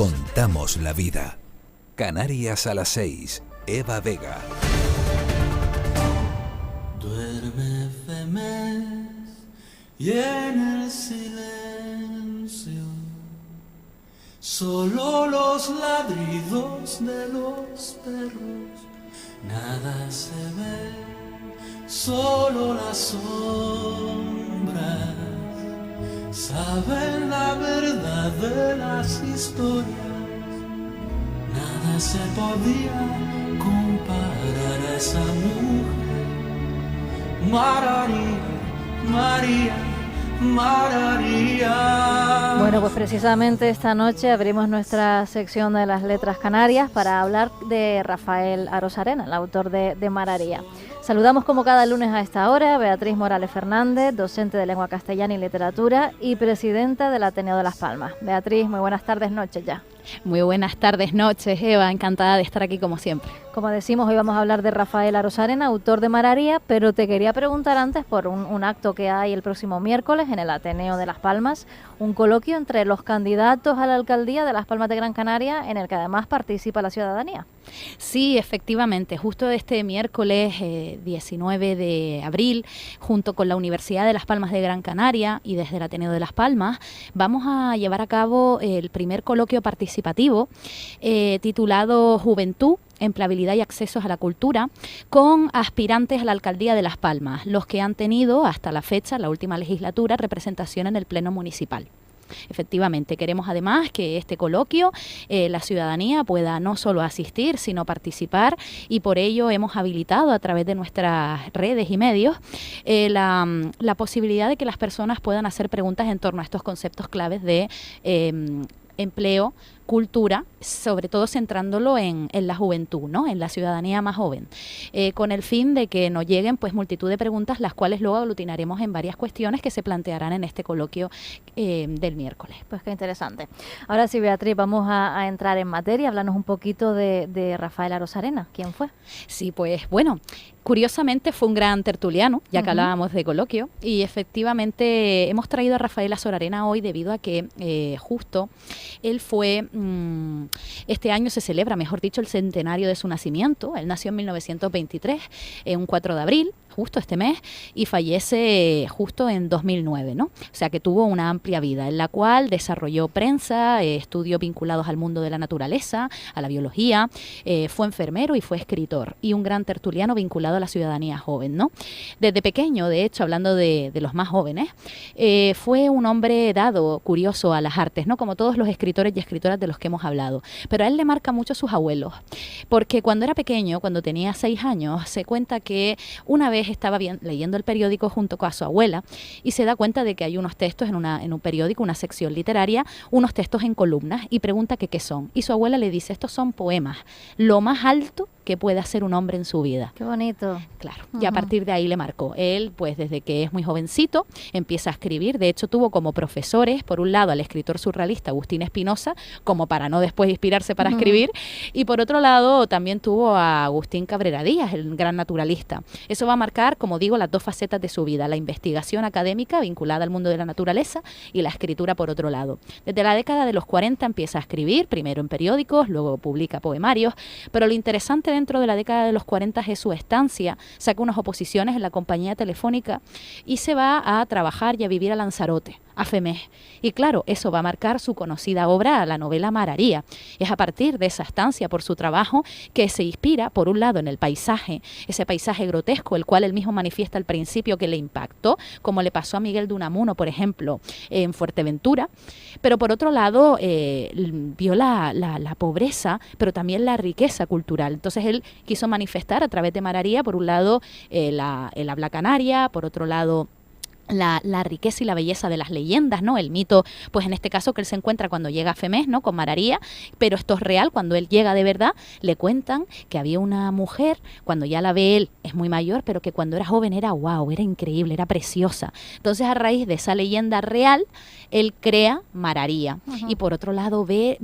Contamos la vida. Canarias a las 6. Eva Vega. Duerme Femés y en el silencio solo los ladridos de los perros, nada se ve, solo las sombras saben la verdad de las historias. Nada se podía comparar a esa mujer. María, María, María. Bueno, pues precisamente esta noche abrimos nuestra sección de las letras canarias para hablar de Rafael Arozarena, el autor de Mararía. Saludamos como cada lunes a esta hora a Beatriz Morales Fernández, docente de lengua castellana y literatura y presidenta del Ateneo de Las Palmas. Beatriz, muy buenas tardes, noches ya. Muy buenas tardes, noches, Eva, encantada de estar aquí como siempre. Como decimos, hoy vamos a hablar de Rafael Arozarena, autor de Mararía, pero te quería preguntar antes por un acto que hay el próximo miércoles en el Ateneo de Las Palmas, un coloquio entre los candidatos a la alcaldía de Las Palmas de Gran Canaria, en el que además participa la ciudadanía. Sí, efectivamente, justo este miércoles 19 de abril, junto con la Universidad de Las Palmas de Gran Canaria y desde el Ateneo de Las Palmas, vamos a llevar a cabo el primer coloquio participativo titulado Juventud, Empleabilidad y Accesos a la Cultura, con aspirantes a la alcaldía de Las Palmas, los que han tenido hasta la fecha, la última legislatura, representación en el Pleno Municipal. Efectivamente, queremos además que este coloquio la ciudadanía pueda no solo asistir, sino participar, y por ello hemos habilitado a través de nuestras redes y medios la posibilidad de que las personas puedan hacer preguntas en torno a estos conceptos claves de empleo, cultura, sobre todo centrándolo en la juventud, ¿no? En la ciudadanía más joven, con el fin de que nos lleguen pues multitud de preguntas, las cuales luego aglutinaremos en varias cuestiones que se plantearán en este coloquio del miércoles. Pues qué interesante. Ahora sí, Beatriz, vamos a entrar en materia. Háblanos un poquito de Rafael Arozarena. ¿Quién fue? Sí, pues bueno, curiosamente fue un gran tertuliano, ya que hablábamos de coloquio, y efectivamente hemos traído a Rafael Arozarena hoy debido a que justo él fue, este año se celebra, mejor dicho, el centenario de su nacimiento. Él nació en 1923, un 4 de abril, justo este mes, y fallece justo en 2009, ¿no? O sea que tuvo una amplia vida en la cual desarrolló prensa, estudios vinculados al mundo de la naturaleza, a la biología, fue enfermero y fue escritor, y un gran tertuliano vinculado a la ciudadanía joven, ¿no? Desde pequeño, de hecho, hablando de los más jóvenes, fue un hombre dado, curioso a las artes, ¿no? Como todos los escritores y escritoras de los que hemos hablado, pero a él le marca mucho sus abuelos, porque cuando era pequeño, cuando tenía 6 años, se cuenta que una vez estaba leyendo el periódico junto con su abuela y se da cuenta de que hay unos textos en un periódico, una sección literaria, unos textos en columnas, y pregunta que qué son, y su abuela le dice: estos son poemas, lo más alto que puede hacer un hombre en su vida. Qué bonito. Claro, y a partir de ahí le marcó. Él, pues desde que es muy jovencito, empieza a escribir. De hecho, tuvo como profesores, por un lado, al escritor surrealista Agustín Espinosa, como para no después inspirarse para escribir, y por otro lado, también tuvo a Agustín Cabrera Díaz, el gran naturalista. Eso va a marcar, como digo, las dos facetas de su vida: la investigación académica vinculada al mundo de la naturaleza y la escritura por otro lado. Desde la década de los 40 empieza a escribir, primero en periódicos, luego publica poemarios, pero lo interesante dentro de la década de los 40 es su estancia. Saca unas oposiciones en la compañía telefónica y se va a trabajar y a vivir a Lanzarote, a Femés. Y claro, eso va a marcar su conocida obra, la novela Mararía. Es a partir de esa estancia por su trabajo que se inspira, por un lado, en el paisaje, ese paisaje grotesco, el cual él mismo manifiesta al principio que le impactó, como le pasó a Miguel de Unamuno, por ejemplo, en Fuerteventura. Pero por otro lado, vio la pobreza, pero también la riqueza cultural. Entonces él quiso manifestar a través de Mararía, por un lado, el habla canaria, por otro lado, la riqueza y la belleza de las leyendas, ¿no? El mito, pues en este caso que él se encuentra cuando llega a Femés, ¿no? Con Mararía, pero esto es real. Cuando él llega de verdad, le cuentan que había una mujer, cuando ya la ve él, es muy mayor, pero que cuando era joven era wow, era increíble, era preciosa. Entonces, a raíz de esa leyenda real, él crea Mararía. Y por otro lado ve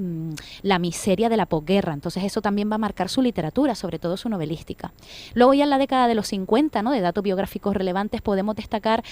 la miseria de la posguerra. Entonces eso también va a marcar su literatura, sobre todo su novelística. Luego ya en la década de los 50, ¿no? De datos biográficos relevantes podemos destacar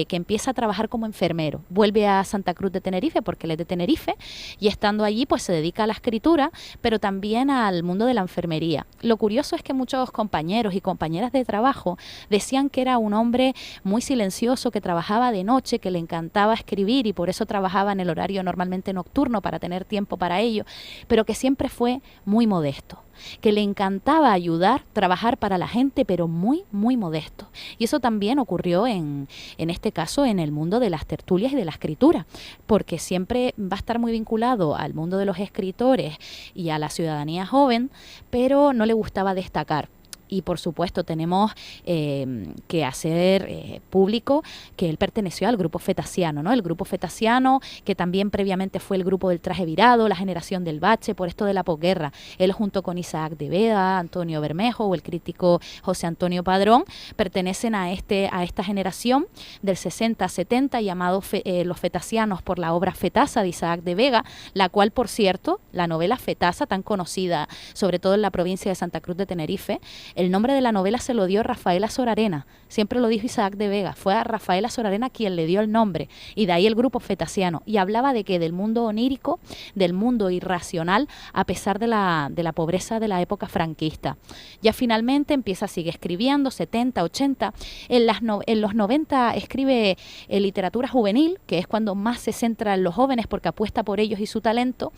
que empieza a trabajar como enfermero. Vuelve a Santa Cruz de Tenerife, porque él es de Tenerife, y estando allí pues se dedica a la escritura, pero también al mundo de la enfermería. Lo curioso es que muchos compañeros y compañeras de trabajo decían que era un hombre muy silencioso, que trabajaba de noche, que le encantaba escribir y por eso trabajaba en el horario normalmente nocturno para tener tiempo para ello, pero que siempre fue muy modesto, que le encantaba ayudar, trabajar para la gente, pero muy, muy modesto. Y eso también ocurrió en este caso en el mundo de las tertulias y de la escritura, porque siempre va a estar muy vinculado al mundo de los escritores y a la ciudadanía joven, pero no le gustaba destacar. Y por supuesto tenemos que hacer público que él perteneció al grupo fetasiano, ¿no? El grupo fetasiano, que también previamente fue el grupo del traje virado, la generación del bache, por esto de la posguerra. Él junto con Isaac de Vega, Antonio Bermejo o el crítico José Antonio Padrón pertenecen a esta generación del 60-70 llamados los fetasianos por la obra Fetasa de Isaac de Vega, la cual, por cierto, la novela Fetasa, tan conocida sobre todo en la provincia de Santa Cruz de Tenerife, el nombre de la novela se lo dio Rafael Azor Arena, siempre lo dijo Isaac de Vega, fue a Rafael Azor Arena quien le dio el nombre, y de ahí el grupo fetasiano, y hablaba de que del mundo onírico, del mundo irracional, a pesar de la pobreza de la época franquista. Ya finalmente sigue escribiendo, 70, 80, en los 90 escribe literatura juvenil, que es cuando más se centra en los jóvenes porque apuesta por ellos y su talento.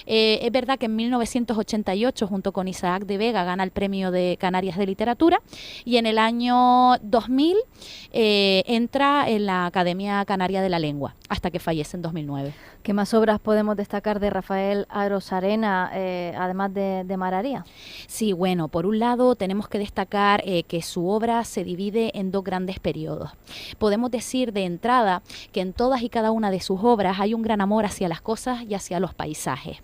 Es verdad que en 1988, junto con Isaac de Vega, gana el premio de Canarias de Literatura, y en el año 2000 entra en la Academia Canaria de la Lengua, hasta que fallece en 2009. ¿Qué más obras podemos destacar de Rafael Arozarena, además de Mararía? Sí, bueno, por un lado tenemos que destacar que su obra se divide en dos grandes periodos. Podemos decir de entrada que en todas y cada una de sus obras hay un gran amor hacia las cosas y hacia los paisajes.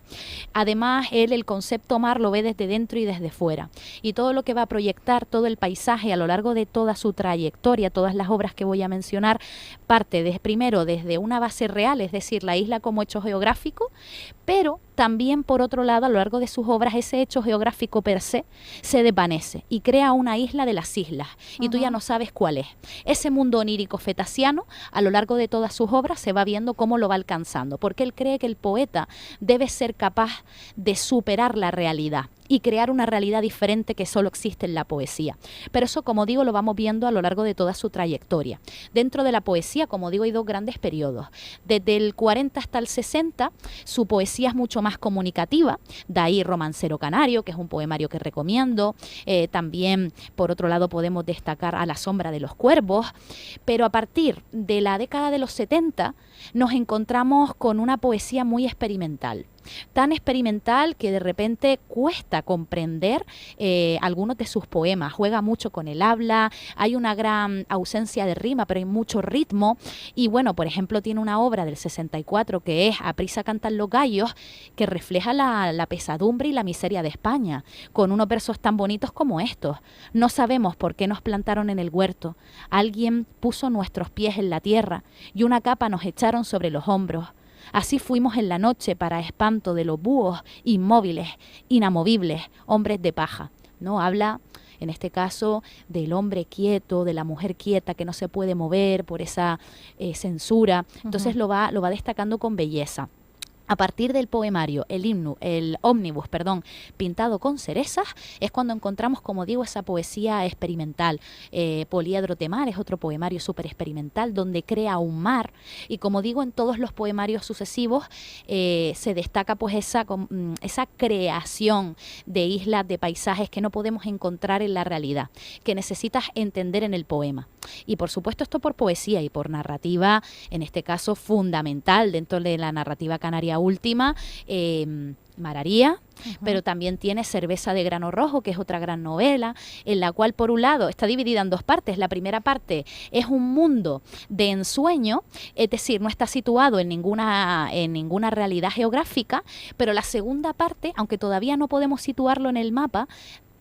Además, él el concepto mar lo ve desde dentro y desde fuera, y todo lo que va a proyectar, todo el paisaje a lo largo de toda su trayectoria, todas las obras que voy a mencionar, parte primero desde una base real, es decir, la isla como hecho geográfico, pero también, por otro lado, a lo largo de sus obras, ese hecho geográfico per se se desvanece y crea una isla de las islas, y tú ya no sabes cuál es. Ese mundo onírico fetasiano, a lo largo de todas sus obras, se va viendo cómo lo va alcanzando, porque él cree que el poeta debe ser capaz de superar la realidad y crear una realidad diferente que solo existe en la poesía. Pero eso, como digo, lo vamos viendo a lo largo de toda su trayectoria. Dentro de la poesía, como digo, hay dos grandes periodos. Desde el 40 hasta el 60, su poesía es mucho más comunicativa, de ahí Romancero Canario, que es un poemario que recomiendo. También, por otro lado, podemos destacar A la sombra de los cuervos, pero a partir de la década de los 70 nos encontramos con una poesía muy experimental. Tan experimental que de repente cuesta comprender algunos de sus poemas. Juega mucho con el habla, hay una gran ausencia de rima, pero hay mucho ritmo. Y bueno, por ejemplo, tiene una obra del 64 que es Aprisa cantan los gallos, que refleja la pesadumbre y la miseria de España, con unos versos tan bonitos como estos. No sabemos por qué nos plantaron en el huerto. Alguien puso nuestros pies en la tierra y una capa nos echaron sobre los hombros. Así fuimos en la noche para espanto de los búhos inmóviles, inamovibles, hombres de paja. ¿No? Habla, en este caso, del hombre quieto, de la mujer quieta que no se puede mover por esa censura. Entonces lo va destacando con belleza. A partir del poemario, el ómnibus, pintado con cerezas, es cuando encontramos, como digo, esa poesía experimental. Poliedro de mar es otro poemario súper experimental, donde crea un mar, y como digo, en todos los poemarios sucesivos se destaca pues esa creación de islas, de paisajes que no podemos encontrar en la realidad, que necesitas entender en el poema. Y por supuesto esto por poesía y por narrativa, en este caso fundamental dentro de la narrativa canaria última, Mararía, pero también tiene Cerveza de grano rojo, que es otra gran novela, en la cual, por un lado, está dividida en dos partes. La primera parte es un mundo de ensueño, es decir, no está situado en ninguna realidad geográfica, pero la segunda parte, aunque todavía no podemos situarlo en el mapa,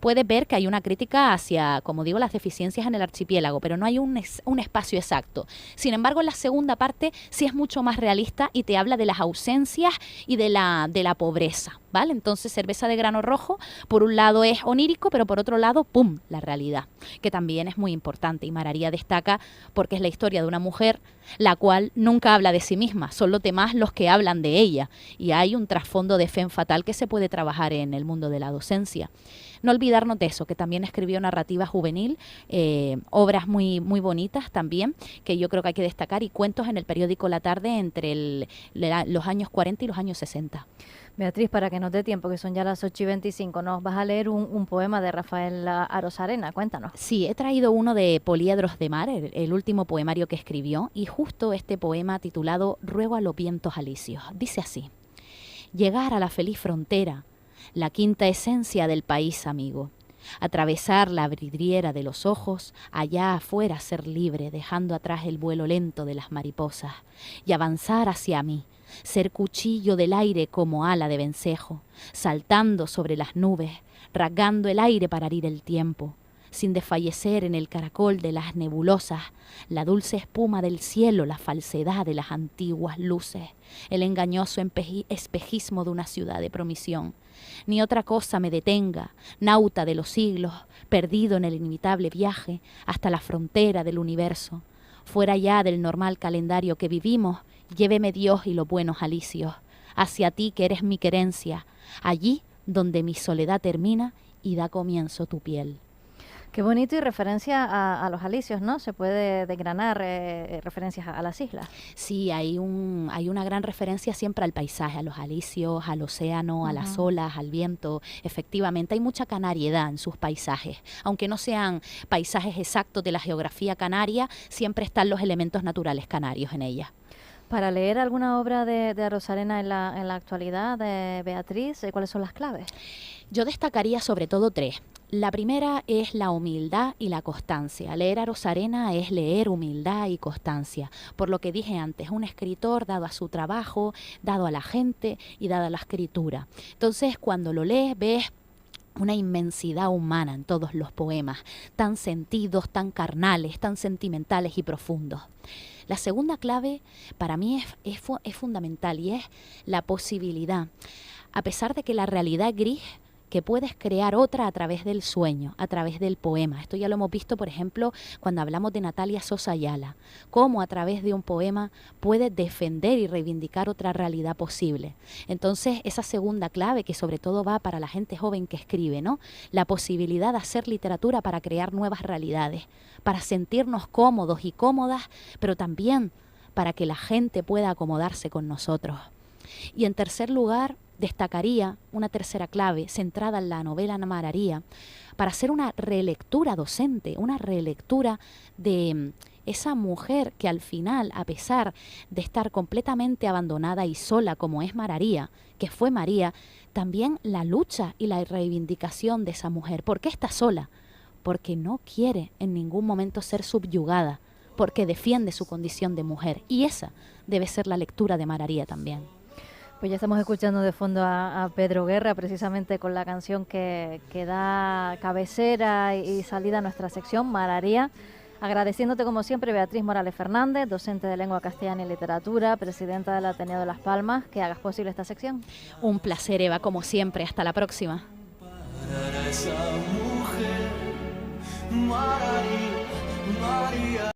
puedes ver que hay una crítica hacia, como digo, las deficiencias en el archipiélago, pero no hay un espacio exacto. Sin embargo, en la segunda parte sí es mucho más realista y te habla de las ausencias y de la pobreza, ¿vale? Entonces, Cerveza de grano rojo, por un lado es onírico, pero por otro lado, ¡pum!, la realidad, que también es muy importante. Y Mararía destaca porque es la historia de una mujer la cual nunca habla de sí misma, son los demás los que hablan de ella. Y hay un trasfondo de femme fatal que se puede trabajar en el mundo de la docencia. No olvidarnos de eso, que también escribió narrativa juvenil, obras muy, muy bonitas también, que yo creo que hay que destacar, y cuentos en el periódico La Tarde entre los años 40 y los años 60. Beatriz, para que nos dé tiempo, que son ya las 8:25, nos vas a leer un poema de Rafael Arozarena, cuéntanos. Sí, he traído uno de Poliedros de Mar, el último poemario que escribió, y justo este poema titulado Ruego a los vientos alisios. Dice así: llegar a la feliz frontera, la quinta esencia del país amigo. Atravesar la vidriera de los ojos, allá afuera ser libre, dejando atrás el vuelo lento de las mariposas, y avanzar hacia mí, ser cuchillo del aire como ala de vencejo, saltando sobre las nubes, rasgando el aire para herir el tiempo, sin desfallecer en el caracol de las nebulosas, la dulce espuma del cielo, la falsedad de las antiguas luces, el engañoso espejismo de una ciudad de promisión. Ni otra cosa me detenga, nauta de los siglos, perdido en el inimitable viaje hasta la frontera del universo. Fuera ya del normal calendario que vivimos, lléveme Dios y los buenos alicios, hacia ti que eres mi querencia, allí donde mi soledad termina y da comienzo tu piel. Qué bonito, y referencia a los alisios, ¿no? Se puede desgranar referencias a las islas. Sí, hay una gran referencia siempre al paisaje, a los alisios, al océano, a las olas, al viento. Efectivamente, hay mucha canariedad en sus paisajes. Aunque no sean paisajes exactos de la geografía canaria, siempre están los elementos naturales canarios en ella. Para leer alguna obra de Arozarena en la actualidad, de Beatriz, ¿cuáles son las claves? Yo destacaría sobre todo 3. La primera es la humildad y la constancia. Leer a Arozarena es leer humildad y constancia. Por lo que dije antes, un escritor dado a su trabajo, dado a la gente y dado a la escritura. Entonces, cuando lo lees, ves una inmensidad humana en todos los poemas, tan sentidos, tan carnales, tan sentimentales y profundos. La segunda clave para mí es fundamental, y es la posibilidad, a pesar de que la realidad es gris, que puedes crear otra a través del sueño, a través del poema. Esto ya lo hemos visto, por ejemplo, cuando hablamos de Natalia Sosa Ayala, cómo a través de un poema puedes defender y reivindicar otra realidad posible. Entonces, esa segunda clave, que sobre todo va para la gente joven que escribe, ¿no? La posibilidad de hacer literatura para crear nuevas realidades, para sentirnos cómodos y cómodas, pero también para que la gente pueda acomodarse con nosotros. Y en tercer lugar, destacaría una tercera clave centrada en la novela Mararía, para hacer una relectura docente, una relectura de esa mujer que al final, a pesar de estar completamente abandonada y sola como es Mararía, que fue María, también la lucha y la reivindicación de esa mujer. ¿Por qué está sola? Porque no quiere en ningún momento ser subyugada, porque defiende su condición de mujer. Y esa debe ser la lectura de Mararía también. Pues ya estamos escuchando de fondo a Pedro Guerra, precisamente con la canción que da cabecera y salida a nuestra sección, Mararía. Agradeciéndote como siempre, Beatriz Morales Fernández, docente de Lengua Castellana y Literatura, presidenta del Ateneo de Las Palmas, que hagas posible esta sección. Un placer, Eva, como siempre. Hasta la próxima. Para esa mujer, María, María.